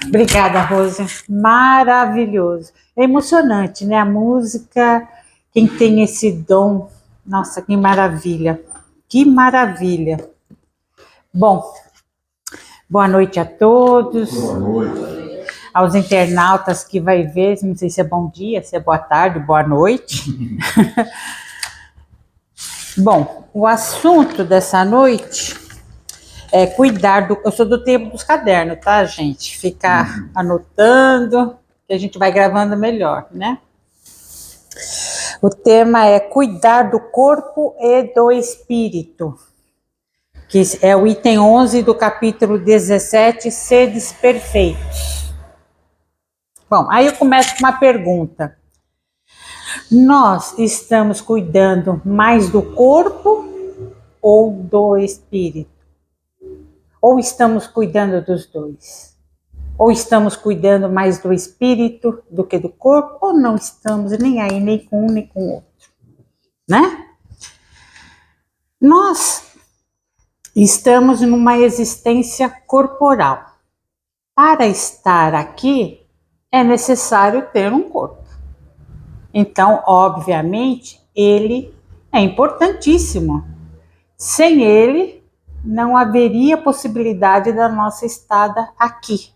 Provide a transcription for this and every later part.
Obrigada, Rose. Maravilhoso. É emocionante, né? A música, quem tem esse dom, nossa, que maravilha. Que maravilha. Bom, boa noite a todos. Boa noite. Aos internautas que vai ver, não sei se é bom dia, se é boa tarde, boa noite. Bom, o assunto dessa noite é cuidar do... Eu sou do tempo dos cadernos, tá, gente? Ficar anotando, que a gente vai gravando melhor, né? O tema é cuidar do corpo e do espírito, que é o item 11 do capítulo 17, Sedes Perfeitos. Bom, aí eu começo com uma pergunta. Nós estamos cuidando mais do corpo ou do espírito? Ou estamos cuidando dos dois? Ou estamos cuidando mais do espírito do que do corpo? Ou não estamos nem aí, nem com um nem com o outro? Né? Nós estamos numa existência corporal. Para estar aqui, é necessário ter um corpo. Então, obviamente, ele é importantíssimo. Sem ele, não haveria possibilidade da nossa estada aqui.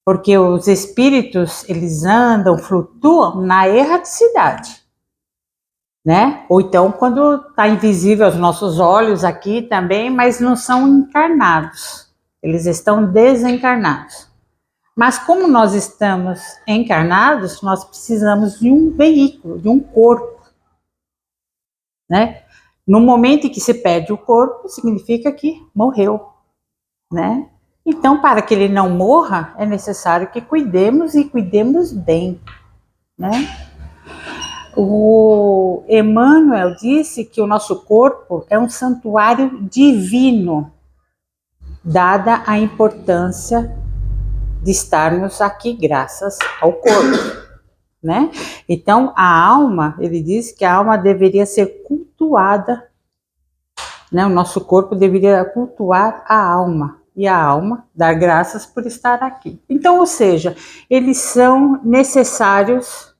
Porque os espíritos, eles andam, flutuam na erraticidade, né? Ou então quando está invisível aos nossos olhos aqui também, mas não são encarnados. Eles estão desencarnados. Mas como nós estamos encarnados, nós precisamos de um veículo, de um corpo, né? No momento em que se perde o corpo, significa que morreu, né? Então, para que ele não morra, é necessário que cuidemos e cuidemos bem, né? O Emmanuel disse que o nosso corpo é um santuário divino, dada a importância de estarmos aqui graças ao corpo, né? Então, a alma, ele diz que a alma deveria ser cultuada, né? O nosso corpo deveria cultuar a alma, e a alma dar graças por estar aqui. Então, ou seja, eles são necessários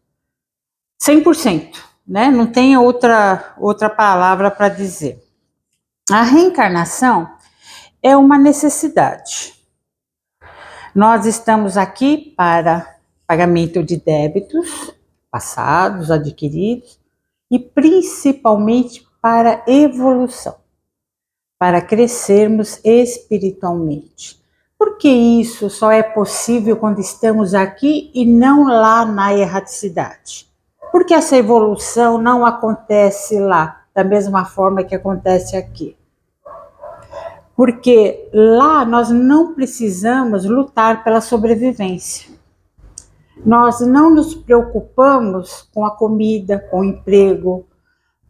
100%, né? Não tem outra palavra para dizer. A reencarnação é uma necessidade. Nós estamos aqui para pagamento de débitos passados, adquiridos, e principalmente para evolução, para crescermos espiritualmente. Por que isso só é possível quando estamos aqui e não lá na erraticidade? Porque essa evolução não acontece lá, da mesma forma que acontece aqui. Porque lá nós não precisamos lutar pela sobrevivência. Nós não nos preocupamos com a comida, com o emprego,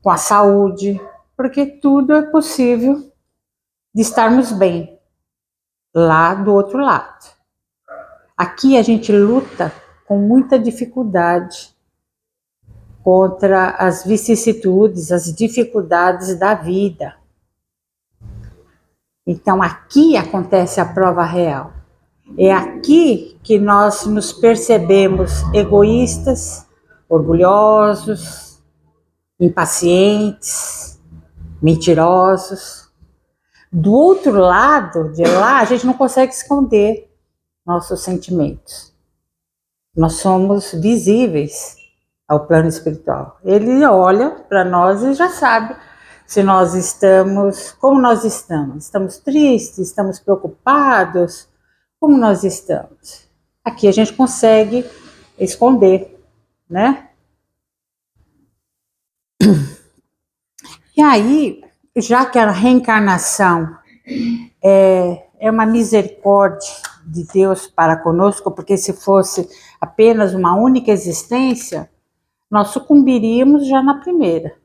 com a saúde, porque tudo é possível de estarmos bem lá do outro lado. Aqui a gente luta com muita dificuldade contra as vicissitudes, as dificuldades da vida. Então aqui acontece a prova real. É aqui que nós nos percebemos egoístas, orgulhosos, impacientes, mentirosos. Do outro lado de lá, a gente não consegue esconder nossos sentimentos. Nós somos visíveis ao plano espiritual. Ele olha para nós e já sabe se nós estamos, como nós estamos. Estamos tristes, estamos preocupados, como nós estamos. Aqui a gente consegue esconder, né? E aí, já que a reencarnação é uma misericórdia de Deus para conosco, porque se fosse apenas uma única existência, nós sucumbiríamos já na primeira.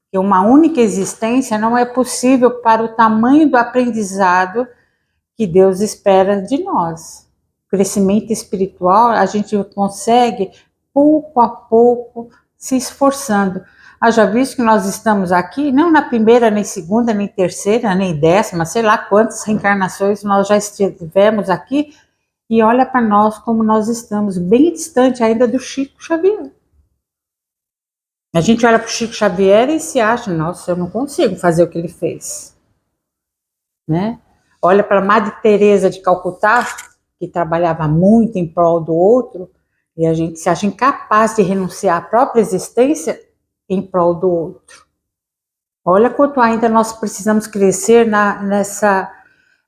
Porque uma única existência não é possível para o tamanho do aprendizado que Deus espera de nós. O crescimento espiritual a gente consegue pouco a pouco se esforçando. Já visto que nós estamos aqui, não na primeira, nem segunda, nem terceira, nem décima, sei lá quantas reencarnações nós já estivemos aqui, e olha para nós como nós estamos, bem distante ainda do Chico Xavier. A gente olha para o Chico Xavier e se acha, nossa, eu não consigo fazer o que ele fez, né? Olha para a Madre Teresa de Calcutá, que trabalhava muito em prol do outro, e a gente se acha incapaz de renunciar à própria existência em prol do outro. Olha quanto ainda nós precisamos crescer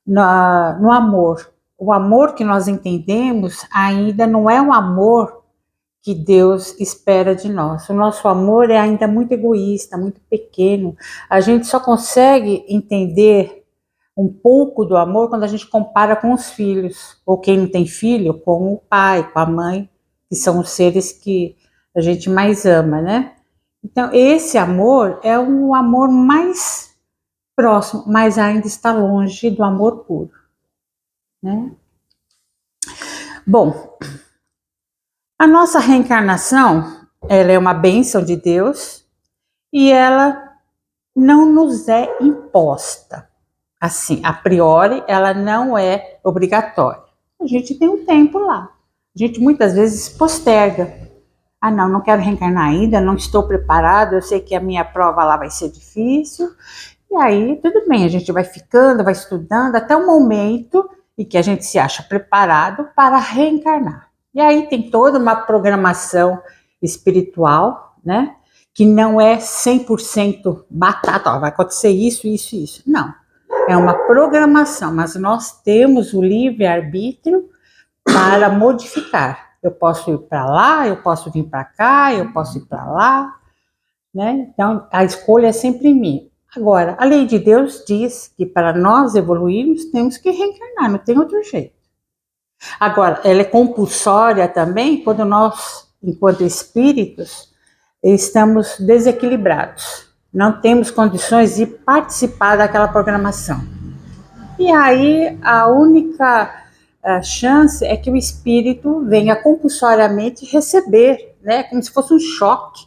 no amor. O amor que nós entendemos ainda não é um amor que Deus espera de nós. O nosso amor é ainda muito egoísta, muito pequeno. A gente só consegue entender um pouco do amor quando a gente compara com os filhos, ou quem não tem filho, com o pai, com a mãe, que são os seres que a gente mais ama, né? Então, esse amor é um amor mais próximo, mas ainda está longe do amor puro, né? Bom, a nossa reencarnação, ela é uma bênção de Deus e ela não nos é imposta. Assim, a priori, ela não é obrigatória. A gente tem um tempo lá. A gente muitas vezes posterga. Ah, não, não quero reencarnar ainda, não estou preparado, eu sei que a minha prova lá vai ser difícil. E aí, tudo bem, a gente vai ficando, vai estudando, até o momento em que a gente se acha preparado para reencarnar. E aí tem toda uma programação espiritual, né? Que não é 100% batata, ó, vai acontecer isso, isso, isso. Não, é uma programação, mas nós temos o livre-arbítrio para modificar. Eu posso ir para lá, eu posso vir para cá, eu posso ir para lá, né? Então, a escolha é sempre minha. Agora, a lei de Deus diz que para nós evoluirmos, temos que reencarnar, não tem outro jeito. Agora, ela é compulsória também quando nós, enquanto espíritos, estamos desequilibrados. Não temos condições de participar daquela programação. E aí, a única chance é que o espírito venha compulsoriamente receber, né? Como se fosse um choque,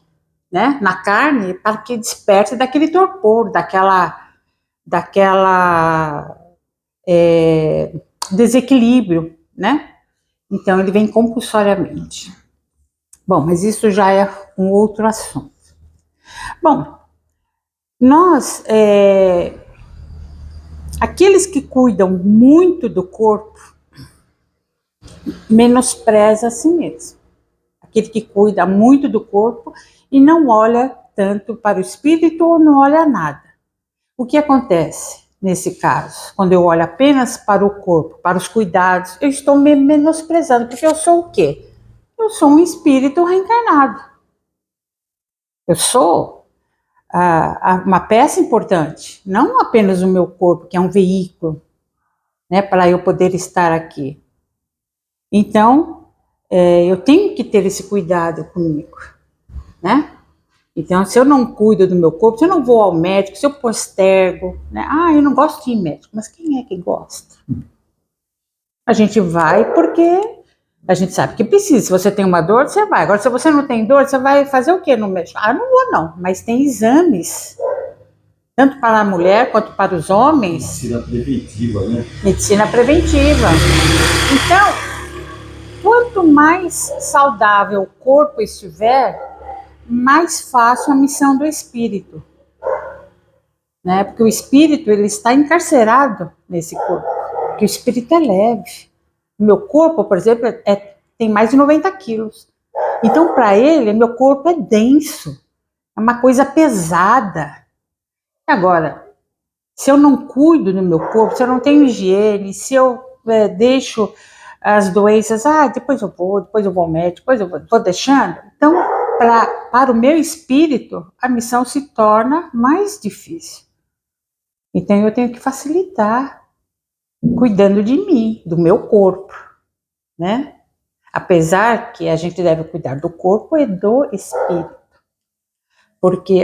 né, na carne, para que desperte daquele torpor, daquela desequilíbrio, né? Então ele vem compulsoriamente. Bom, mas isso já é um outro assunto. Bom, nós, aqueles que cuidam muito do corpo, menospreza a si mesmo. Aquele que cuida muito do corpo e não olha tanto para o espírito ou não olha nada. O que acontece nesse caso? Quando eu olho apenas para o corpo, para os cuidados, eu estou me menosprezando, porque eu sou o quê? Eu sou um espírito reencarnado. Eu sou uma peça importante, não apenas o meu corpo, que é um veículo, né, para eu poder estar aqui. Então, eu tenho que ter esse cuidado comigo, né? Então, se eu não cuido do meu corpo, se eu não vou ao médico, se eu postergo, né? Ah, eu não gosto de ir médico, mas quem é que gosta? A gente vai porque a gente sabe que precisa. Se você tem uma dor, você vai. Agora, se você não tem dor, você vai fazer o quê no médico? Ah, não vou não, mas tem exames, tanto para a mulher quanto para os homens. Medicina preventiva, né? Medicina preventiva. Então, quanto mais saudável o corpo estiver, mais fácil a missão do espírito, né? Porque o espírito, ele está encarcerado nesse corpo, porque o espírito é leve. O meu corpo, por exemplo, tem mais de 90 quilos. Então, para ele, meu corpo é denso, é uma coisa pesada. Agora, se eu não cuido do meu corpo, se eu não tenho higiene, se eu deixo as doenças, depois eu vou ao médico, depois eu vou deixando. Então, para o meu espírito, a missão se torna mais difícil. Então, eu tenho que facilitar, cuidando de mim, do meu corpo, né? Apesar que a gente deve cuidar do corpo e do espírito. Porque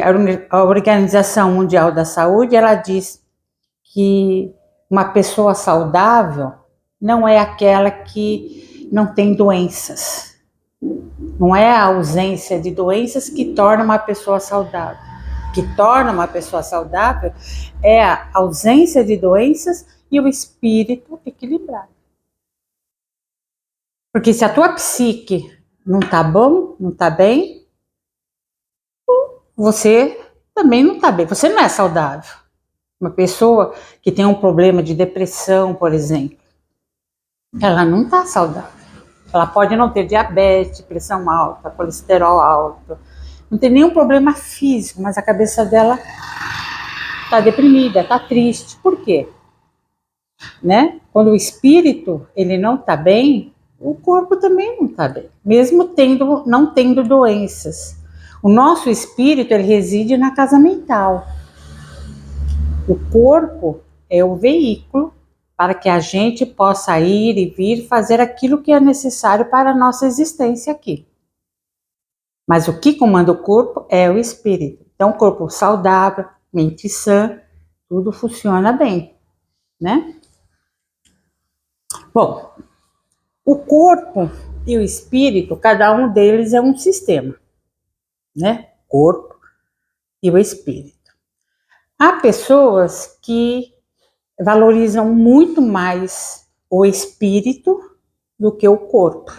a Organização Mundial da Saúde, ela diz que uma pessoa saudável não é aquela que não tem doenças. Não é a ausência de doenças que torna uma pessoa saudável. O que torna uma pessoa saudável é a ausência de doenças e o espírito equilibrado. Porque se a tua psique não tá bom, não tá bem, você também não tá bem, você não é saudável. Uma pessoa que tem um problema de depressão, por exemplo, ela não está saudável. Ela pode não ter diabetes, pressão alta, colesterol alto, não tem nenhum problema físico, mas a cabeça dela está deprimida, está triste. Por quê? Né? Quando o espírito ele não está bem, o corpo também não está bem, mesmo não tendo doenças. O nosso espírito ele reside na casa mental. O corpo é o veículo para que a gente possa ir e vir fazer aquilo que é necessário para a nossa existência aqui. Mas o que comanda o corpo é o espírito. Então, corpo saudável, mente sã, tudo funciona bem, né? Bom, o corpo e o espírito, cada um deles é um sistema, né? Corpo e o espírito. Há pessoas que valorizam muito mais o espírito do que o corpo.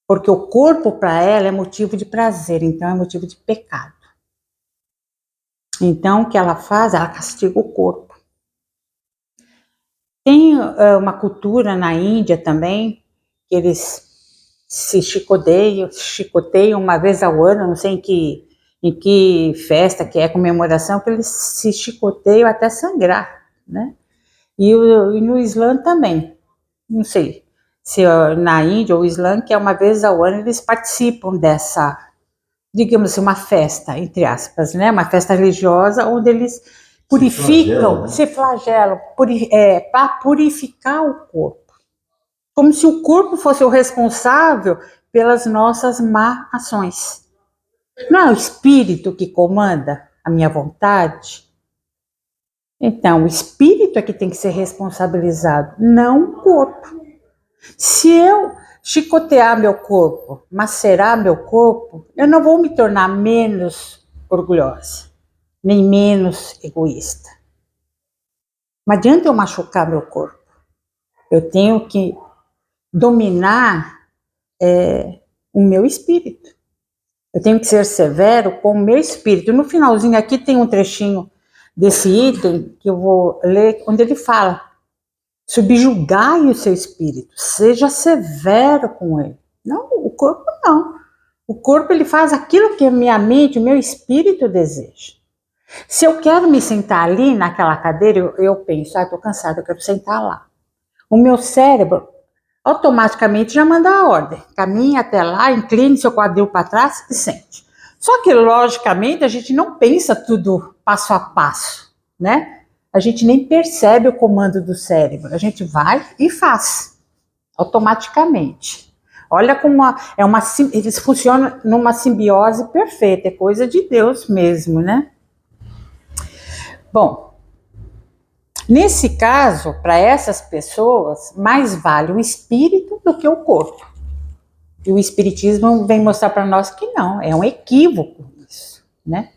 Porque o corpo para ela é motivo de prazer, então é motivo de pecado. Então o que ela faz? Ela castiga o corpo. Tem uma cultura na Índia também, que eles se chicoteiam uma vez ao ano, não sei em que festa, que é comemoração, que eles se chicoteiam até sangrar, né? E no Islã também, não sei se na Índia ou o Islã, que é uma vez ao ano, eles participam dessa, digamos assim, uma festa, entre aspas, né? Uma festa religiosa, onde eles purificam, se flagelam, para purificar o corpo. Como se o corpo fosse o responsável pelas nossas má ações. Não é o espírito que comanda a minha vontade? Então, o espírito é que tem que ser responsabilizado, não o corpo. Se eu chicotear meu corpo, macerar meu corpo, eu não vou me tornar menos orgulhosa, nem menos egoísta. Não adianta eu machucar meu corpo. Eu tenho que dominar o meu espírito. Eu tenho que ser severo com o meu espírito. No finalzinho aqui tem um trechinho desse item que eu vou ler, onde ele fala: subjugai o seu espírito, seja severo com ele. Não, o corpo não. O corpo ele faz aquilo que a minha mente, o meu espírito deseja. Se eu quero me sentar ali naquela cadeira, eu penso, estou cansada, eu quero sentar lá. O meu cérebro automaticamente já manda a ordem. Caminhe até lá, incline seu quadril para trás e sente. Só que, logicamente, a gente não pensa tudo passo a passo, né? A gente nem percebe o comando do cérebro. A gente vai e faz, automaticamente. Olha como eles funcionam numa simbiose perfeita, é coisa de Deus mesmo, né? Bom, nesse caso, para essas pessoas, mais vale o espírito do que o corpo. E o espiritismo vem mostrar para nós que não, é um equívoco isso, né?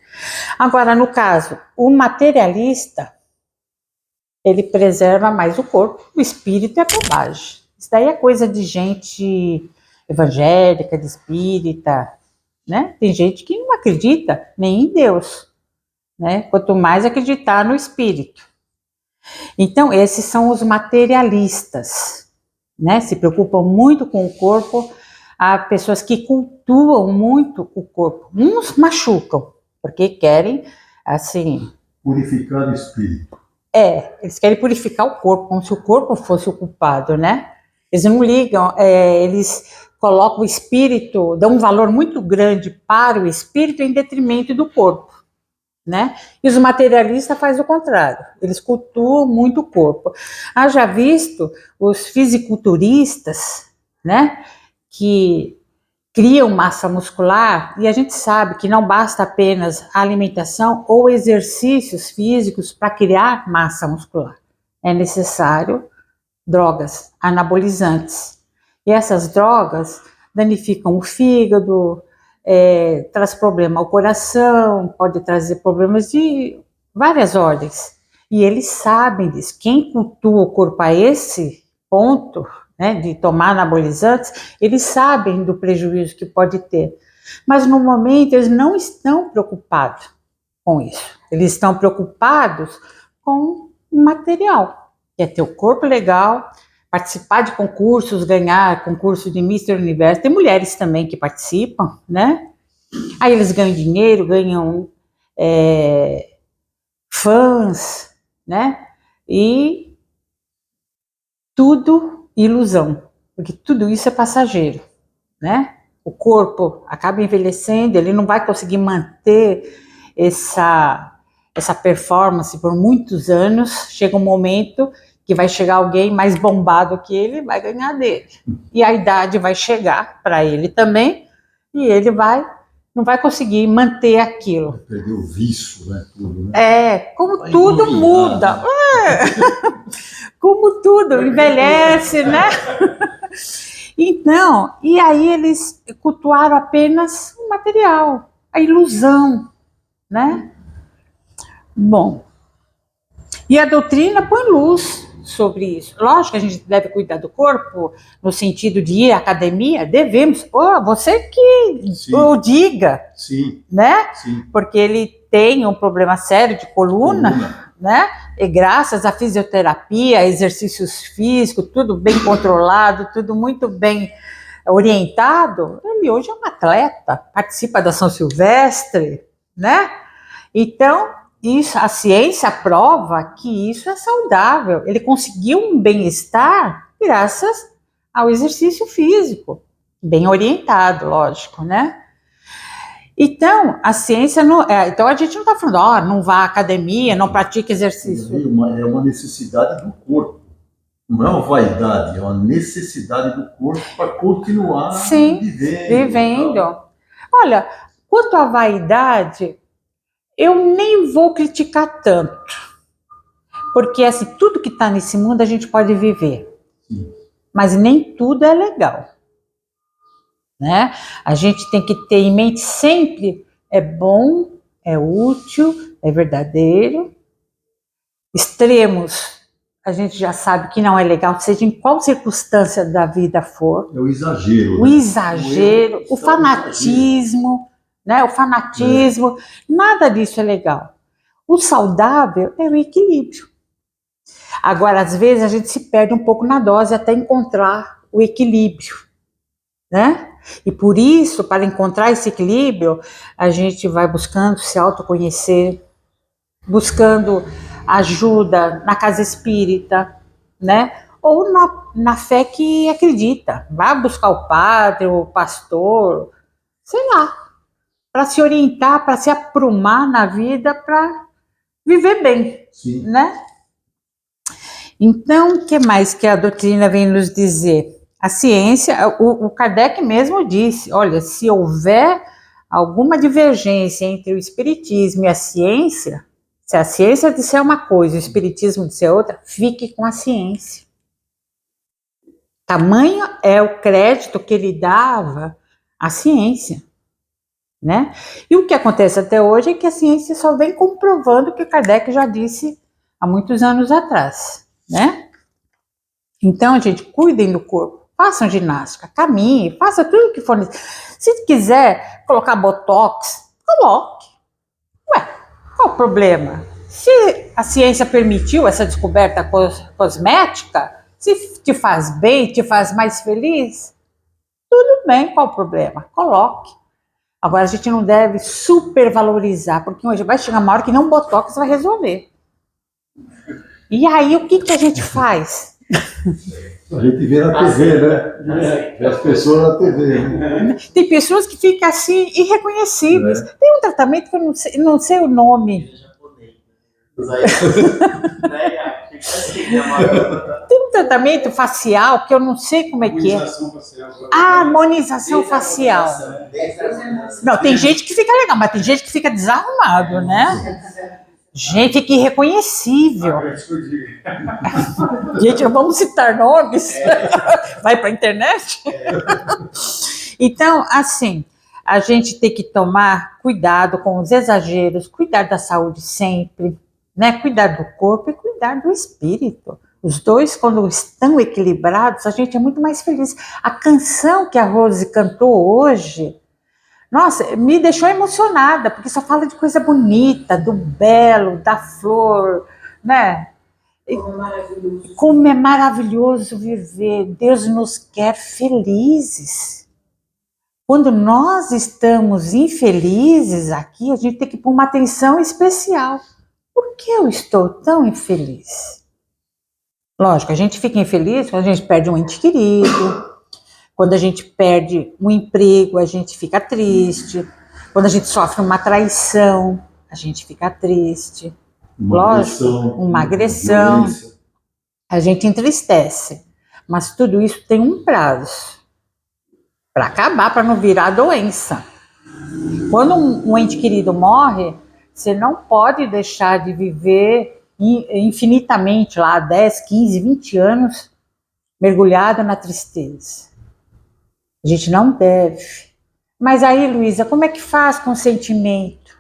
Agora, no caso, o materialista, ele preserva mais o corpo, o espírito é bobagem. Isso daí é coisa de gente evangélica, de espírita, né? Tem gente que não acredita nem em Deus, né? Quanto mais acreditar no espírito. Então, esses são os materialistas, né? Se preocupam muito com o corpo. Há pessoas que cultuam muito o corpo. Uns machucam, porque querem, assim... purificar o espírito. Eles querem purificar o corpo, como se o corpo fosse o culpado, né? Eles não ligam, eles colocam o espírito, dão um valor muito grande para o espírito em detrimento do corpo, né? E os materialistas fazem o contrário, eles cultuam muito o corpo. Haja visto os fisiculturistas, né? Que criam massa muscular, e a gente sabe que não basta apenas a alimentação ou exercícios físicos para criar massa muscular. É necessário drogas anabolizantes. E essas drogas danificam o fígado, traz problema ao coração, pode trazer problemas de várias ordens. E eles sabem disso. Quem cultua o corpo a esse ponto né, de tomar anabolizantes, eles sabem do prejuízo que pode ter. Mas no momento eles não estão preocupados com isso. Eles estão preocupados com o material, que é ter o corpo legal, participar de concursos, ganhar concurso de Mister Universo. Tem mulheres também que participam, né? Aí eles ganham dinheiro, ganham fãs, né? E tudo ilusão, porque tudo isso é passageiro, né? O corpo acaba envelhecendo, ele não vai conseguir manter essa performance por muitos anos. Chega um momento que vai chegar alguém mais bombado que ele, vai ganhar dele. E a idade vai chegar para ele também, e ele não vai conseguir manter aquilo. Perdeu o vício, né? Tudo, né? Como tudo muda. Como tudo envelhece, né? Então, e aí eles cultuaram apenas o material, a ilusão, né? Bom, e a doutrina põe luz sobre isso. Lógico que a gente deve cuidar do corpo, no sentido de ir à academia, devemos. Você que Sim. o diga, Sim. né? Sim. Porque ele tem um problema sério de coluna. Né? E graças à fisioterapia, exercícios físicos, tudo bem controlado, tudo muito bem orientado, ele hoje é um atleta, participa da São Silvestre, né? Então, isso, a ciência prova que isso é saudável. Ele conseguiu um bem-estar graças ao exercício físico, bem orientado, lógico, né? Então, a ciência não. Então, a gente não está falando, não vá à academia, não pratique exercício. É uma necessidade do corpo. Não é uma vaidade, é uma necessidade do corpo para continuar vivendo. Olha, quanto à vaidade, eu nem vou criticar tanto. Porque, assim, tudo que está nesse mundo a gente pode viver. Sim. Mas nem tudo é legal. Né? A gente tem que ter em mente sempre, é bom, é útil, é verdadeiro. Extremos, a gente já sabe que não é legal, seja em qual circunstância da vida for. É o exagero. O exagero, o fanatismo, né? O fanatismo, nada disso é legal. O saudável é o equilíbrio. Agora, às vezes, a gente se perde um pouco na dose até encontrar o equilíbrio, né? E por isso, para encontrar esse equilíbrio, a gente vai buscando se autoconhecer, buscando ajuda na casa espírita, né? Ou na fé que acredita. Vai buscar o padre, o pastor, sei lá, para se orientar, para se aprumar na vida, para viver bem. Sim. Né? Então, o que mais que a doutrina vem nos dizer? A ciência, o Kardec mesmo disse, olha, se houver alguma divergência entre o espiritismo e a ciência, se a ciência disser uma coisa e o espiritismo disser outra, fique com a ciência. Tamanho é o crédito que ele dava à ciência, né? E o que acontece até hoje é que a ciência só vem comprovando o que Kardec já disse há muitos anos atrás, né? Então, gente, cuidem do corpo, façam ginástica, caminhem, façam tudo o que for necessário. Se quiser colocar botox, coloque. Ué, qual o problema? Se a ciência permitiu essa descoberta cosmética, se te faz bem, te faz mais feliz, tudo bem, qual o problema? Coloque. Agora, a gente não deve supervalorizar, porque hoje vai chegar uma hora que não botox vai resolver. E aí, o que a gente faz? A gente vê na TV, né? Vê as pessoas na TV. Né? Tem pessoas que ficam assim, irreconhecíveis. Tem um tratamento que eu não sei o nome. Tem um tratamento facial que eu não sei como é que é. Harmonização facial. Não, tem gente que fica legal, mas tem gente que fica desarrumado, né? Gente que irreconhecível. Gente, não vamos citar nomes. Vai para a internet? Então, assim, a gente tem que tomar cuidado com os exageros, cuidar da saúde sempre, né? Cuidar do corpo e cuidar do espírito. Os dois, quando estão equilibrados, a gente é muito mais feliz. A canção que a Rose cantou hoje, nossa, me deixou emocionada, porque só fala de coisa bonita, do belo, da flor, né? Como é maravilhoso viver. Deus nos quer felizes. Quando nós estamos infelizes aqui, a gente tem que pôr uma atenção especial. Por que eu estou tão infeliz? Lógico, a gente fica infeliz quando a gente perde um ente querido, quando a gente perde um emprego, a gente fica triste, quando a gente sofre uma traição, a gente fica triste. Lógico, uma agressão, a gente entristece. Mas tudo isso tem um prazo para acabar, para não virar doença. Quando um ente querido morre, você não pode deixar de viver infinitamente lá 10, 15, 20 anos mergulhada na tristeza. A gente não deve. Mas aí, Luísa, como é que faz com o sentimento?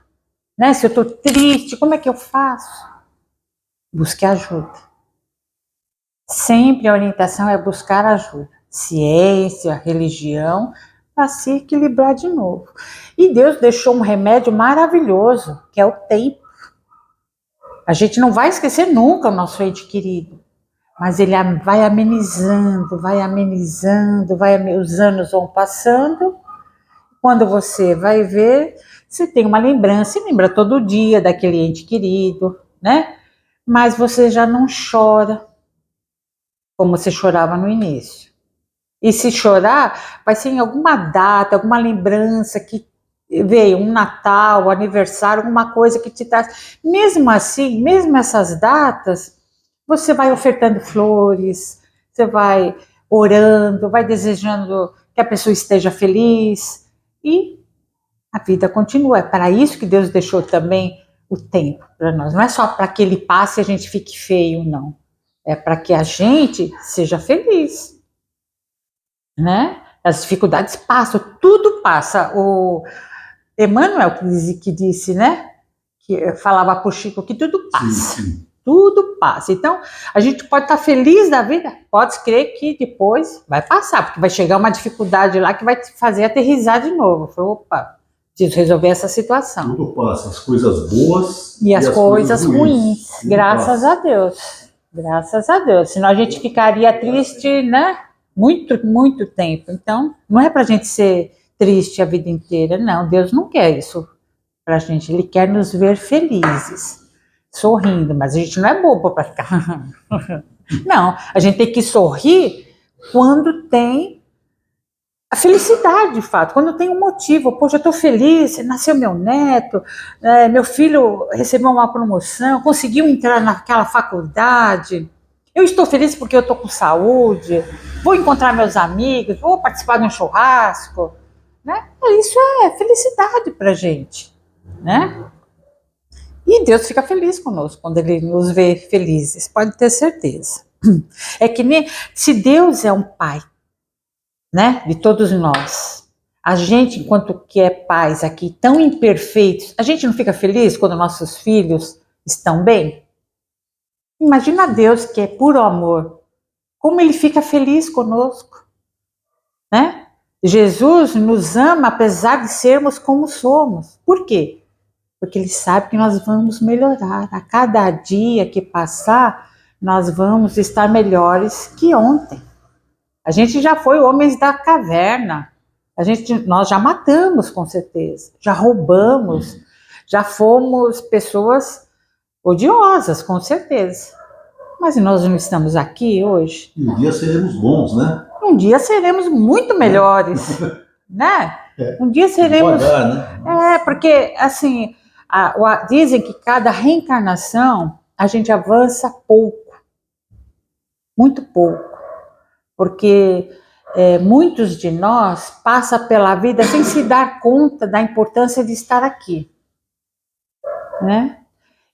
Né? Se eu estou triste, como é que eu faço? Busque ajuda. Sempre a orientação é buscar ajuda. Ciência, religião, para se equilibrar de novo. E Deus deixou um remédio maravilhoso, que é o tempo. A gente não vai esquecer nunca o nosso ente querido, mas ele vai amenizando, os anos vão passando. Quando você vai ver, você tem uma lembrança, lembra todo dia daquele ente querido, né? Mas você já não chora como você chorava no início. E se chorar, vai ser em alguma data, alguma lembrança que veio, um Natal, um aniversário, alguma coisa que te traz. Mesmo assim, mesmo essas datas, você vai ofertando flores, você vai orando, vai desejando que a pessoa esteja feliz e a vida continua. É para isso que Deus deixou também o tempo para nós. Não é só para que ele passe e a gente fique feio, não. É para que a gente seja feliz. Né? As dificuldades passam, tudo passa. O Emmanuel que disse, né? Que falava para o Chico que tudo passa. Sim. Tudo passa. Então, a gente pode estar feliz da vida, pode crer que depois vai passar, porque vai chegar uma dificuldade lá que vai te fazer aterrissar de novo. Falei, opa, preciso resolver essa situação. Tudo passa, as coisas boas e as coisas ruins. Graças a Deus. Graças a Deus. Senão a gente ficaria triste, né? Muito, muito tempo. Então, não é para a gente ser triste a vida inteira, não. Deus não quer isso para a gente. Ele quer nos ver felizes, sorrindo. Mas a gente não é bobo para ficar. Não, a gente tem que sorrir quando tem a felicidade, de fato. Quando tem um motivo. Poxa, eu estou feliz, nasceu meu neto, meu filho recebeu uma promoção, conseguiu entrar naquela faculdade. Eu estou feliz porque eu estou com saúde, vou encontrar meus amigos, vou participar de um churrasco, né? Isso é felicidade para a gente, né? E Deus fica feliz conosco quando Ele nos vê felizes, pode ter certeza. É que nem se Deus é um pai, né? De todos nós, a gente, enquanto que é pais aqui tão imperfeitos, a gente não fica feliz quando nossos filhos estão bem? Imagina Deus, que é puro amor, como Ele fica feliz conosco, né? Jesus nos ama apesar de sermos como somos. Por quê? Porque Ele sabe que nós vamos melhorar. A cada dia que passar, nós vamos estar melhores que ontem. A gente já foi homens da caverna. Nós já matamos, com certeza. Já roubamos. Já fomos pessoas odiosas, com certeza. Mas nós não estamos aqui hoje. Um dia seremos bons, né? Um dia seremos muito melhores, né? Um dia seremos... Devagar, né? Porque, assim, dizem que cada reencarnação a gente avança pouco. Muito pouco. Porque muitos de nós passam pela vida sem se dar conta da importância de estar aqui, né?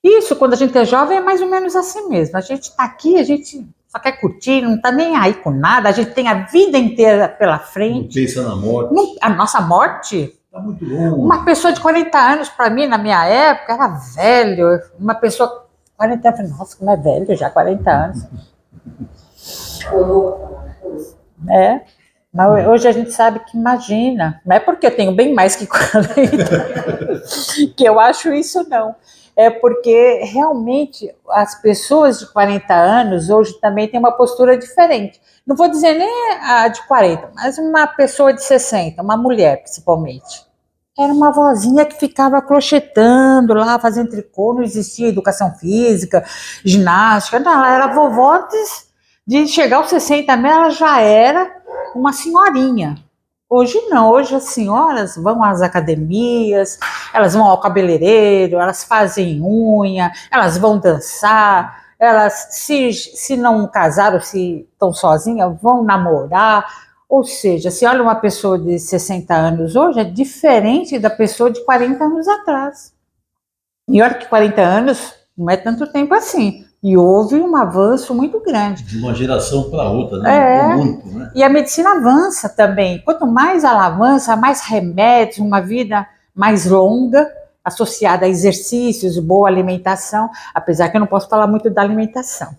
Isso, quando a gente é jovem, é mais ou menos assim mesmo. A gente está aqui, a gente só quer curtir, não está nem aí com nada, a gente tem a vida inteira pela frente. Não pensa na morte. A nossa morte? Está muito longe. Uma pessoa de 40 anos, para mim, na minha época, era velho. Uma pessoa, 40 anos, nossa, como é velho já, 40 anos. É, mas hoje a gente sabe que imagina, não é porque eu tenho bem mais que 40 que eu acho isso, não. É porque realmente as pessoas de 40 anos hoje também têm uma postura diferente. Não vou dizer nem a de 40, mas uma pessoa de 60, uma mulher principalmente. Era uma vozinha que ficava crochetando lá, fazendo tricô, não existia educação física, ginástica, não, ela era vovó antes de chegar aos 60 mesmo, ela já era uma senhorinha. Hoje não, hoje as senhoras vão às academias, elas vão ao cabeleireiro, elas fazem unha, elas vão dançar, elas, se não casaram, se estão sozinhas, vão namorar. Ou seja, se olha uma pessoa de 60 anos hoje, é diferente da pessoa de 40 anos atrás. E olha que 40 anos não é tanto tempo assim. E houve um avanço muito grande. De uma geração para outra, né? Mudou muito, né? E a medicina avança também. Quanto mais ela avança, mais remédios, uma vida mais longa, associada a exercícios, boa alimentação, apesar que eu não posso falar muito da alimentação,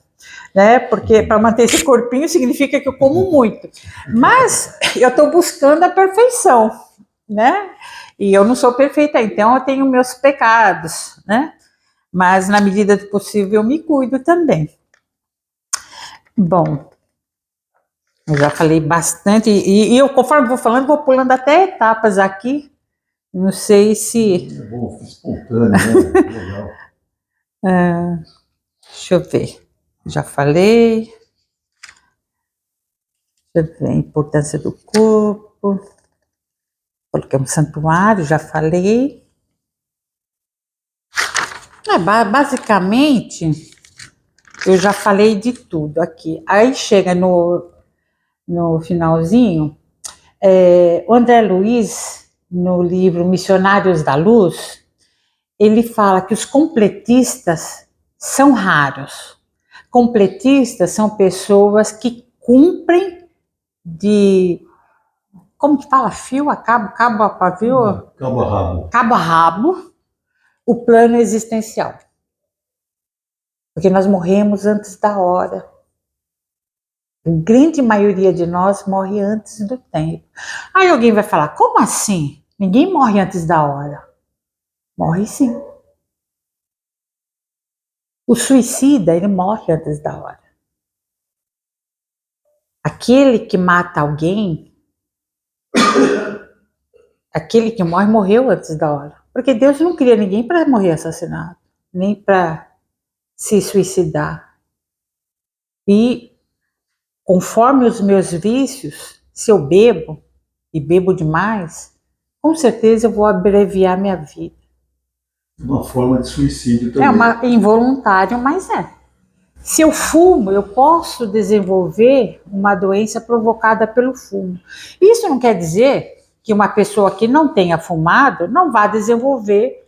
né? Porque para manter esse corpinho significa que eu como muito. Mas eu estou buscando a perfeição, né? E eu não sou perfeita, então eu tenho meus pecados, né? Mas na medida do possível eu me cuido também. Bom, eu já falei bastante, e eu, conforme vou falando, vou pulando até etapas aqui. Não sei se. É bom, espontâneo, né? Legal. Deixa eu ver. Já falei. Deixa eu ver a importância do corpo. Coloquei um santuário, já falei. Basicamente, eu já falei de tudo aqui. Aí chega no finalzinho, o André Luiz, no livro Missionários da Luz, ele fala que os completistas são raros. Completistas são pessoas que cumprem de, como que fala, fio a cabo, cabo a pavio? Cabo a rabo. Cabo a rabo, o plano existencial. Porque nós morremos antes da hora. A grande maioria de nós morre antes do tempo. Aí alguém vai falar, como assim? Ninguém morre antes da hora. Morre sim. O suicida, ele morre antes da hora. Aquele que mata alguém, aquele que morre, morreu antes da hora. Porque Deus não cria ninguém para morrer assassinado, nem para se suicidar. E conforme os meus vícios, se eu bebo, e bebo demais, com certeza eu vou abreviar minha vida. Uma forma de suicídio também. É involuntário, mas é. Se eu fumo, eu posso desenvolver uma doença provocada pelo fumo. Isso não quer dizer que uma pessoa que não tenha fumado não vá desenvolver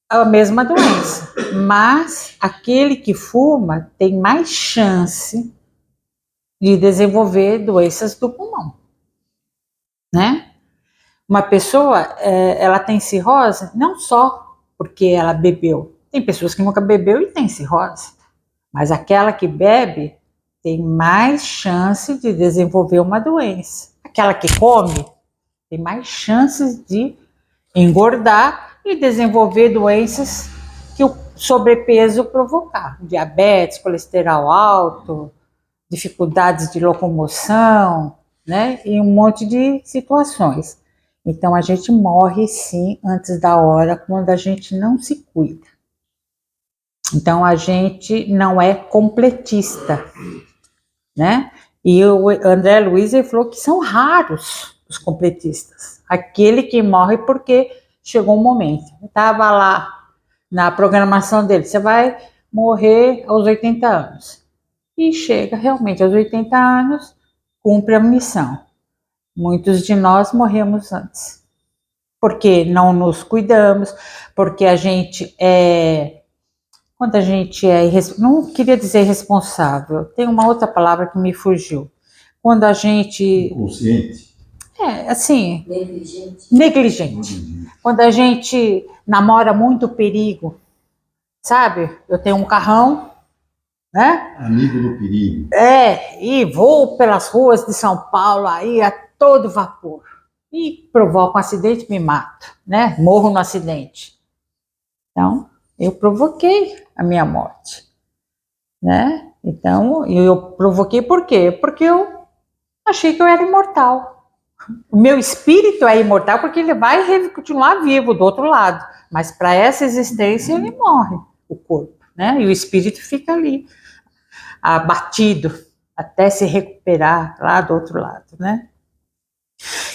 a mesma doença. Mas aquele que fuma tem mais chance de desenvolver doenças do pulmão, né? Uma pessoa, ela tem cirrose não só porque ela bebeu. Tem pessoas que nunca bebeu e tem cirrose. Mas aquela que bebe tem mais chance de desenvolver uma doença. Aquela que come tem mais chances de engordar e desenvolver doenças que o sobrepeso provocar. Diabetes, colesterol alto, dificuldades de locomoção, né? E um monte de situações. Então a gente morre sim antes da hora quando a gente não se cuida. Então a gente não é completista, né? E o André Luiz falou que são raros os completistas. Aquele que morre porque chegou um momento. Estava lá na programação dele, você vai morrer aos 80 anos. E chega realmente aos 80 anos, cumpre a missão. Muitos de nós morremos antes. Porque não nos cuidamos, porque a gente quando a gente não queria dizer irresponsável, tem uma outra palavra que me fugiu. Quando a gente... Inconsciente. Assim... Negligente. Quando a gente namora muito perigo, sabe? Eu tenho um carrão, né? Amigo do perigo. E vou pelas ruas de São Paulo aí a todo vapor. E provoco um acidente e me mato, né? Morro no acidente. Então, eu provoquei a minha morte, né? Então, eu provoquei por quê? Porque eu achei que eu era imortal. O meu espírito é imortal porque ele vai continuar vivo do outro lado. Mas para essa existência ele morre, o corpo, né? E o espírito fica ali, abatido, até se recuperar lá do outro lado, né?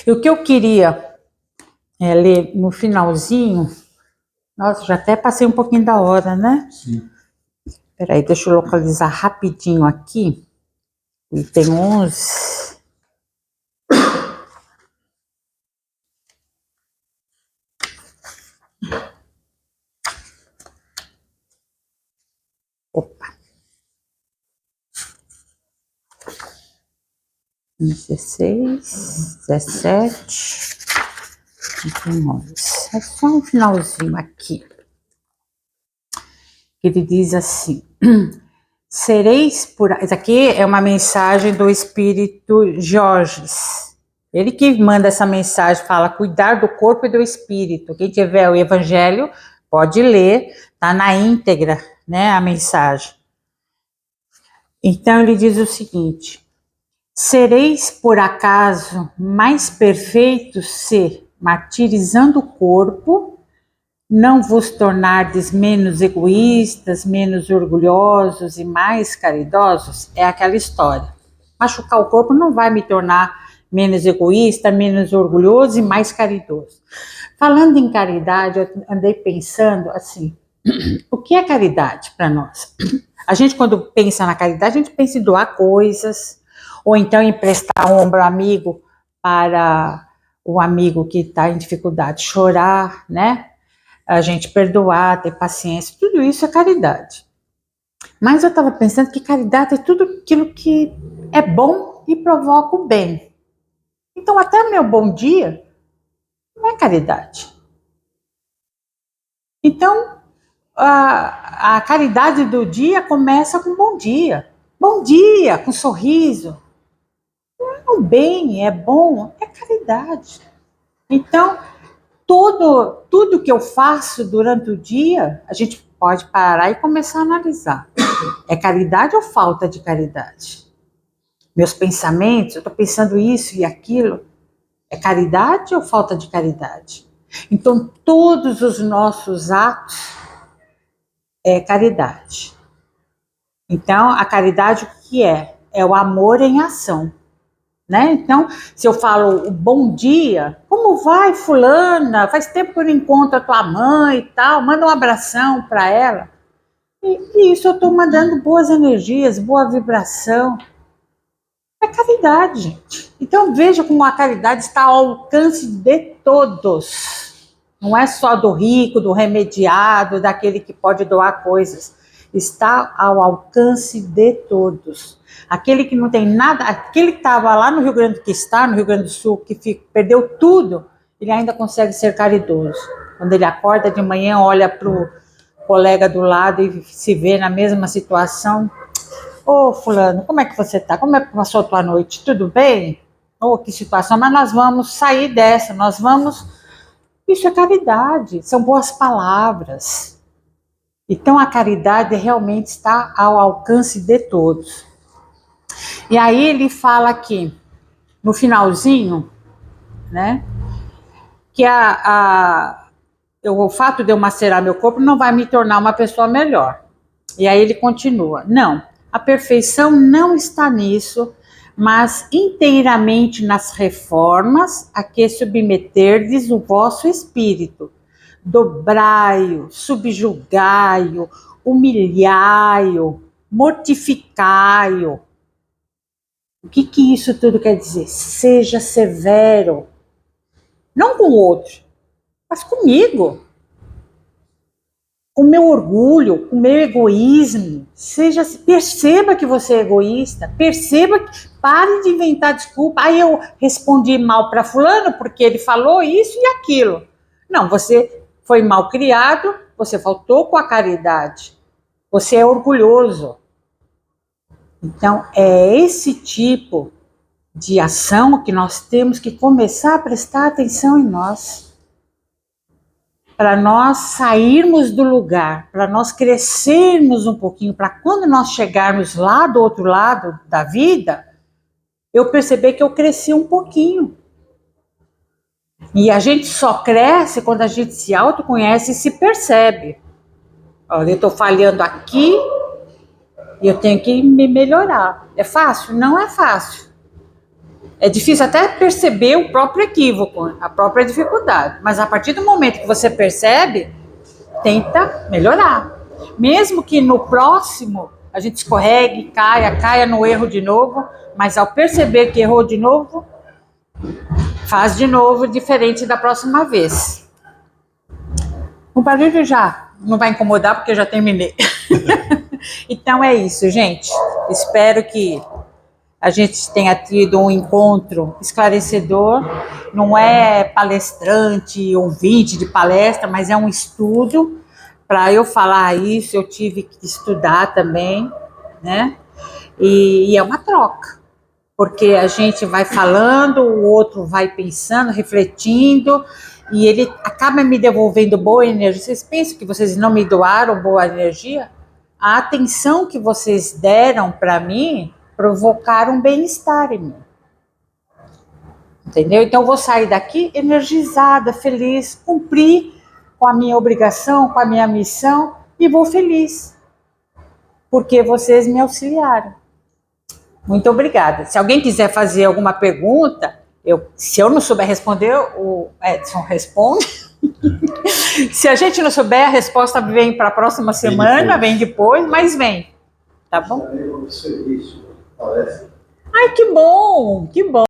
E o que eu queria ler no finalzinho, nossa, já até passei um pouquinho da hora, né? Sim. Peraí, deixa eu localizar rapidinho aqui. E tem uns. Opa! 16, 17, 19. É só um finalzinho aqui. Ele diz assim: sereis por. Isso aqui é uma mensagem do Espírito Jorges. Ele que manda essa mensagem, fala cuidar do corpo e do espírito. Quem tiver o Evangelho pode ler, tá na íntegra, né, a mensagem. Então ele diz o seguinte: sereis por acaso mais perfeitos se, martirizando o corpo, não vos tornardes menos egoístas, menos orgulhosos e mais caridosos? É aquela história. Machucar o corpo não vai me tornar menos egoísta, menos orgulhoso e mais caridoso. Falando em caridade, eu andei pensando assim, o que é caridade para nós? A gente, quando pensa na caridade, a gente pensa em doar coisas, ou então emprestar um ombro amigo para o amigo que está em dificuldade, chorar, né? A gente perdoar, ter paciência, tudo isso é caridade. Mas eu estava pensando que caridade é tudo aquilo que é bom e provoca o bem. Então, até meu bom dia não é caridade. Então, a caridade do dia começa com bom dia. Bom dia, com sorriso. É um bem, é bom, é caridade. Então, tudo que eu faço durante o dia, a gente pode parar e começar a analisar. É caridade ou falta de caridade? Meus pensamentos, eu estou pensando isso e aquilo, é caridade ou falta de caridade? Então, todos os nossos atos é caridade. Então, a caridade o que é? É o amor em ação. Né? Então, se eu falo bom dia, como vai fulana? Faz tempo que eu não encontro a tua mãe e tal, manda um abração para ela. E isso eu estou mandando boas energias, boa vibração. É caridade, gente. Então veja como a caridade está ao alcance de todos. Não é só do rico, do remediado, daquele que pode doar coisas. Está ao alcance de todos. Aquele que não tem nada, aquele que estava lá no Rio Grande que está, no Rio Grande do Sul, que perdeu tudo, ele ainda consegue ser caridoso. Quando ele acorda de manhã, olha para o colega do lado e se vê na mesma situação. Ô, fulano, como é que você tá? Como é que passou a tua noite? Tudo bem? Oh, que situação, mas nós vamos sair dessa, nós vamos... Isso é caridade, são boas palavras. Então a caridade realmente está ao alcance de todos. E aí ele fala aqui, no finalzinho, né, que o fato de eu macerar meu corpo não vai me tornar uma pessoa melhor. E aí ele continua, não, a perfeição não está nisso, mas inteiramente nas reformas a que submeterdes o vosso espírito. Dobrai-o, subjugai-o, humilhai-o, mortificai-o. O que isso tudo quer dizer? Seja severo, não com o outro, mas comigo. Com o meu orgulho, com o meu egoísmo, perceba que você é egoísta, perceba que pare de inventar desculpa. Aí eu respondi mal para fulano porque ele falou isso e aquilo. Não, você foi mal criado, você faltou com a caridade, você é orgulhoso. Então, é esse tipo de ação que nós temos que começar a prestar atenção em nós. Para nós sairmos do lugar, para nós crescermos um pouquinho, para quando nós chegarmos lá do outro lado da vida, eu perceber que eu cresci um pouquinho. E a gente só cresce quando a gente se autoconhece e se percebe. Olha, eu estou falhando aqui e eu tenho que me melhorar. É fácil? Não é fácil. É difícil até perceber o próprio equívoco, a própria dificuldade. Mas a partir do momento que você percebe, tenta melhorar. Mesmo que no próximo a gente escorregue, caia no erro de novo, mas ao perceber que errou de novo, faz de novo diferente da próxima vez. O barulho já não vai incomodar porque eu já terminei. Então é isso, gente. Espero que a gente tenha tido um encontro esclarecedor. Não é palestrante, ouvinte de palestra, mas é um estudo. Para eu falar isso, eu tive que estudar também, né? E é uma troca, porque a gente vai falando, o outro vai pensando, refletindo, e ele acaba me devolvendo boa energia. Vocês pensam que vocês não me doaram boa energia? A atenção que vocês deram para mim provocaram um bem-estar em mim. Entendeu? Então eu vou sair daqui energizada, feliz, cumprir com a minha obrigação, com a minha missão, e vou feliz, porque vocês me auxiliaram. Muito obrigada. Se alguém quiser fazer alguma pergunta, se eu não souber responder, o Edson responde. Se a gente não souber, a resposta vem para a próxima semana, vem depois, mas vem. Tá bom? Ai, que bom, que bom.